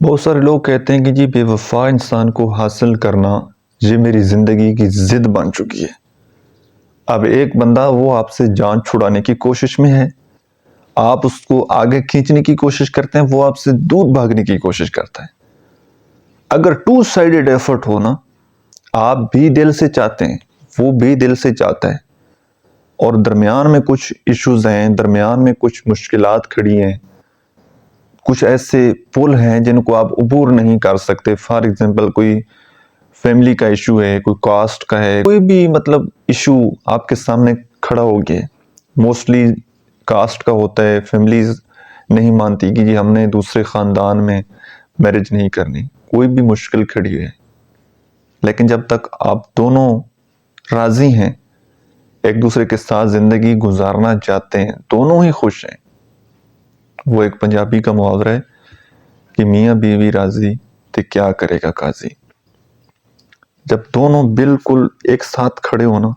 بہت سارے لوگ کہتے ہیں کہ جی بے وفا انسان کو حاصل کرنا یہ میری زندگی کی ضد بن چکی ہے۔ اب ایک بندہ وہ آپ سے جان چھڑانے کی کوشش میں ہے، آپ اس کو آگے کھینچنے کی کوشش کرتے ہیں، وہ آپ سے دور بھاگنے کی کوشش کرتا ہے۔ اگر ٹو سائیڈڈ ایفرٹ ہو نا، آپ بھی دل سے چاہتے ہیں، وہ بھی دل سے چاہتا ہے، اور درمیان میں کچھ ایشوز ہیں، درمیان میں کچھ مشکلات کھڑی ہیں، کچھ ایسے پل ہیں جن کو آپ عبور نہیں کر سکتے۔ فار ایگزامپل کوئی فیملی کا ایشو ہے، کوئی کاسٹ کا ہے، کوئی بھی مطلب ایشو آپ کے سامنے کھڑا ہو گیا۔ موسٹلی کاسٹ کا ہوتا ہے، فیملیز نہیں مانتی کہ جی ہم نے دوسرے خاندان میں میرج نہیں کرنی، کوئی بھی مشکل کھڑی ہے۔ لیکن جب تک آپ دونوں راضی ہیں، ایک دوسرے کے ساتھ زندگی گزارنا چاہتے ہیں، دونوں ہی خوش ہیں، وہ ایک پنجابی کا محاورہ ہے کہ میاں بیوی راضی تے کیا کرے گا قاضی۔ جب دونوں بالکل ایک ساتھ کھڑے ہونا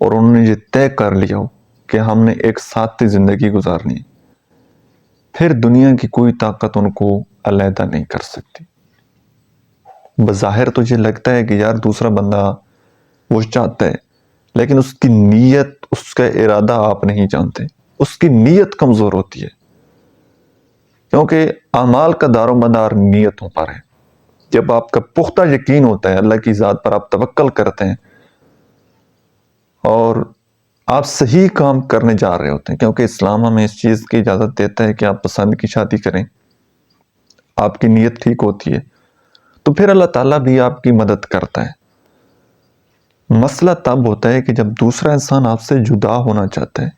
اور انہوں نے یہ طے کر لیا ہو کہ ہم نے ایک ساتھ زندگی گزارنی ہے، پھر دنیا کی کوئی طاقت ان کو علیحدہ نہیں کر سکتی۔ بظاہر تو یہ لگتا ہے کہ یار دوسرا بندہ وہ چاہتا ہے، لیکن اس کی نیت، اس کا ارادہ آپ نہیں جانتے، اس کی نیت کمزور ہوتی ہے، کیونکہ اعمال کا دار و مدار نیتوں پر ہے۔ جب آپ کا پختہ یقین ہوتا ہے، اللہ کی ذات پر آپ توکل کرتے ہیں اور آپ صحیح کام کرنے جا رہے ہوتے ہیں، کیونکہ اسلام ہمیں اس چیز کی اجازت دیتا ہے کہ آپ پسند کی شادی کریں، آپ کی نیت ٹھیک ہوتی ہے، تو پھر اللہ تعالیٰ بھی آپ کی مدد کرتا ہے۔ مسئلہ تب ہوتا ہے کہ جب دوسرا انسان آپ سے جدا ہونا چاہتا ہے،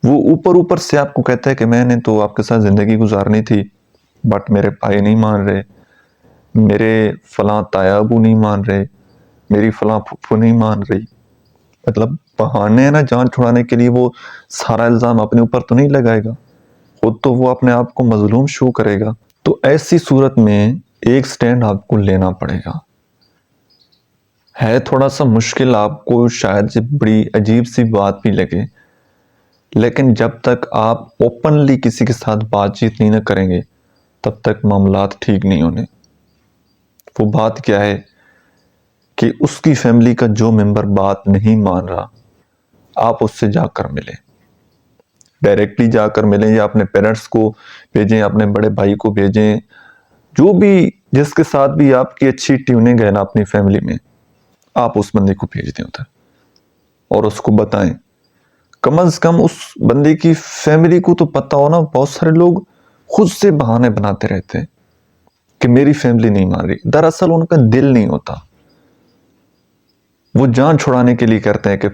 وہ اوپر سے آپ کو کہتا ہے کہ میں نے تو آپ کے ساتھ زندگی گزارنی تھی، بٹ میرے بھائی نہیں مان رہے، میرے فلاں تایا ابو نہیں مان رہے، میری فلاں پھپھو نہیں مان رہی۔ مطلب بہانے ہیں نا جان چھڑانے کے لیے، وہ سارا الزام اپنے اوپر تو نہیں لگائے گا، خود تو وہ اپنے آپ کو مظلوم شو کرے گا۔ تو ایسی صورت میں ایک سٹینڈ آپ کو لینا پڑے گا۔ ہے تھوڑا سا مشکل، آپ کو شاید بڑی عجیب سی بات بھی لگے، لیکن جب تک آپ اوپنلی کسی کے ساتھ بات چیت نہیں نہ کریں گے، تب تک معاملات ٹھیک نہیں ہونے۔ وہ بات کیا ہے کہ اس کی فیملی کا جو ممبر بات نہیں مان رہا، آپ اس سے جا کر ملیں، ڈائریکٹلی جا کر ملیں، یا اپنے پیرنٹس کو بھیجیں، اپنے بڑے بھائی کو بھیجیں، جو بھی جس کے ساتھ بھی آپ کی اچھی ٹیوننگ ہے نا اپنی فیملی میں، آپ اس بندے کو بھیج دیں ادھر اور اس کو بتائیں۔ کم از کم اس بندے کی فیملی کو تو پتہ ہو نا۔ بہت سارے لوگ خود سے بہانے بناتے رہتے ہیں کہ میری فیملی نہیں مان رہی، دراصل ان کا دل نہیں ہوتا، وہ جان چھڑانے کے لیے کرتے ہیں کہ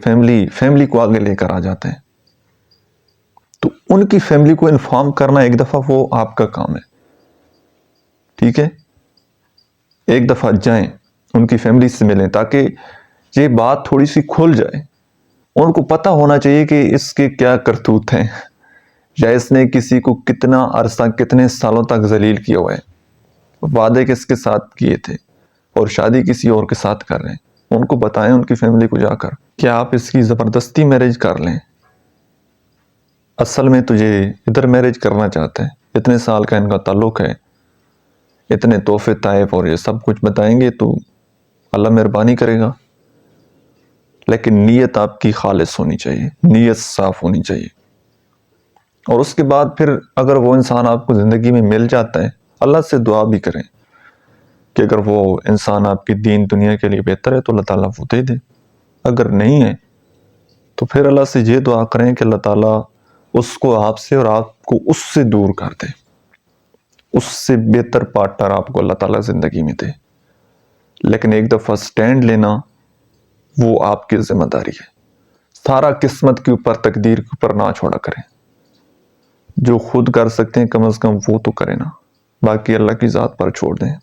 فیملی کو آگے لے کر آ جاتے ہیں۔ تو ان کی فیملی کو انفارم کرنا ایک دفعہ وہ آپ کا کام ہے، ٹھیک ہے؟ ایک دفعہ جائیں، ان کی فیملی سے ملیں، تاکہ یہ بات تھوڑی سی کھل جائے۔ ان کو پتہ ہونا چاہیے کہ اس کے کیا کرتوت ہیں، یا اس نے کسی کو کتنا عرصہ، کتنے سالوں تک ذلیل کیا ہوا ہے، وعدے کس کے ساتھ کیے تھے، اور شادی کسی اور کے ساتھ کر رہے ہیں۔ ان کو بتائیں، ان کی فیملی کو جا کر، کیا آپ اس کی زبردستی میرج کر لیں؟ اصل میں تو یہ ادھر میرج کرنا چاہتے ہیں، اتنے سال کا ان کا تعلق ہے، اتنے تحفے تحائف اور یہ سب کچھ بتائیں گے تو اللہ مہربانی کرے گا۔ لیکن نیت آپ کی خالص ہونی چاہیے، نیت صاف ہونی چاہیے۔ اور اس کے بعد پھر اگر وہ انسان آپ کو زندگی میں مل جاتا ہے، اللہ سے دعا بھی کریں کہ اگر وہ انسان آپ کی دین دنیا کے لیے بہتر ہے تو اللہ تعالیٰ وہ دے دے، اگر نہیں ہے تو پھر اللہ سے یہ دعا کریں کہ اللہ تعالیٰ اس کو آپ سے اور آپ کو اس سے دور کر دے، اس سے بہتر پارٹنر آپ کو اللہ تعالیٰ زندگی میں دے۔ لیکن ایک دفعہ سٹینڈ لینا وہ آپ کی ذمہ داری ہے۔ سارا قسمت کے اوپر، تقدیر کے اوپر نہ چھوڑا کریں۔ جو خود کر سکتے ہیں کم از کم وہ تو کریں نا، باقی اللہ کی ذات پر چھوڑ دیں۔